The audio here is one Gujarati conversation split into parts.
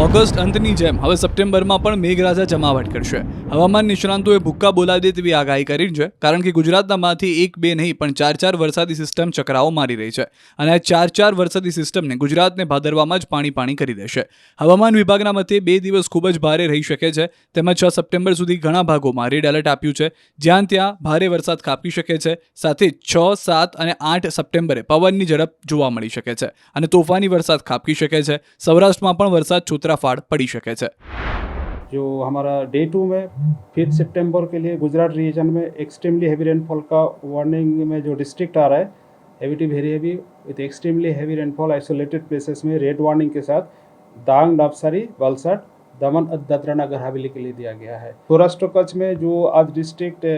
ઓગસ્ટ અંતની જેમ હવે સપ્ટેમ્બરમાં પણ મેઘરાજા જમાવટ કરશે. હવામાન નિષ્ણાંતોએ ભૂક્કા બોલાવી દે તેવી આગાહી કરી છે, કારણ કે ગુજરાતમાંથી એક બે નહીં પણ ચાર વરસાદી સિસ્ટમ ચક્રાઓ મારી રહી છે અને આ ચાર વરસાદી સિસ્ટમને ગુજરાતને ભાદરવામાં જ પાણી કરી દેશે. હવામાન વિભાગના મતે 2 દિવસ ખૂબ જ ભારે રહી શકે છે. તેમજ 6 સપ્ટેમ્બર સુધી ઘણા ભાગોમાં રેડ એલર્ટ આપ્યું છે, જ્યાં ત્યાં ભારે વરસાદ ખાબકી શકે છે. સાથે 6, 7 અને 8 સપ્ટેમ્બરે પવનની ઝડપ જોવા મળી શકે છે અને તોફાની વરસાદ ખાબકી શકે છે. સૌરાષ્ટ્રમાં પણ વરસાદ છોતરાફાડ પड़ी सके छे. जो हमारा डे 2 में 5 सितंबर के लिए गुजरात रीजन में एक्सट्रीमली हैवी रेनफॉल का वार्निंग में जो डिस्ट्रिक्ट आ रहा है, heavy to very heavy with extremely heavy rainfall isolated places में रेड वार्निंग के साथ डांग, नवसारी, वलसाड, दमन, दादरा नगर हवेली के लिए दिया गया है. सौराष्ट्र कच्छ में जो आज डिस्ट्रिक्ट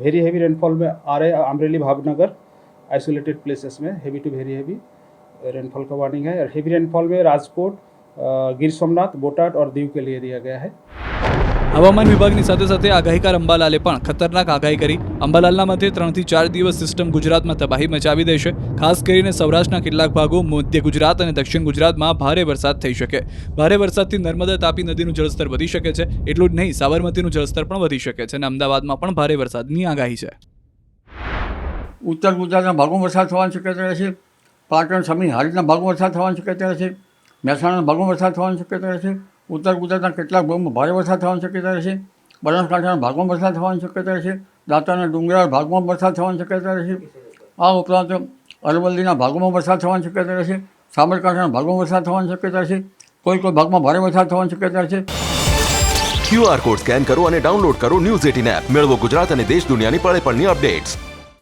वेरी हैवी रेनफॉल में आ रहे हैं, अमरेली, भावनगर आइसोलेटेड प्लेसेस में heavy to very heavy rainfall का वार्निंग है. और हैवी रेनफॉल में राजकोट, गिर सोमनाथ, बोटाड और दीव के लिए दिया गया है. હવામાન વિભાગની સાથે સાથે આગાહીકાર અંબાલાલે પણ ખતરનાક આગાહી કરી. અંબાલાલના મતે 3 થી 4 દિવસ સિસ્ટમ ગુજરાતમાં તબાહી મચાવી દેશે. ખાસ કરીને સૌરાષ્ટ્રના કેટલાક ભાગો, મધ્ય ગુજરાત અને દક્ષિણ ગુજરાતમાં ભારે વરસાદ થઈ શકે. ભારે વરસાદથી નર્મદા, તાપી નદીનું જળસ્તર વધી શકે છે. એટલું જ નહીં, સાબરમતીનું જળસ્તર પણ વધી શકે છે અને અમદાવાદમાં પણ ભારે વરસાદની આગાહી છે. ઉત્તર ગુજરાતના ભાગોમાં વરસાદ થવાની શક્યતા રહેશે. પાટણ, સમી, હારીજના ભાગોમાં વરસાદ થવાની શક્યતા રહેશે. મહેસાણાના ભાગોમાં વરસાદ થવાની શક્યતા રહેશે. ઉત્તર ગુજરાતના કેટલાક ભાગોમાં ભારે વરસાદ થવાની શક્યતા રહેશે. બનાસકાંઠાના ભાગોમાં વરસાદ થવાની શક્યતા રહેશે. દાંતાના ડુંગરાળ ભાગમાં વરસાદ થવાની શક્યતા રહેશે. આ ઉપરાંત અરવલ્લીના ભાગોમાં વરસાદ થવાની શક્યતા રહેશે. સાબરકાંઠાના ભાગોમાં વરસાદ થવાની શક્યતા રહેશે. કોઈ ભાગમાં ભારે વરસાદ થવાની શક્યતા રહેશે. QR કોડ સ્કેન કરો અને ડાઉનલોડ કરો ન્યૂઝ 18 એપ. મેળવો ગુજરાત અને દેશ દુનિયાની પળે પળની અપડેટ્સ.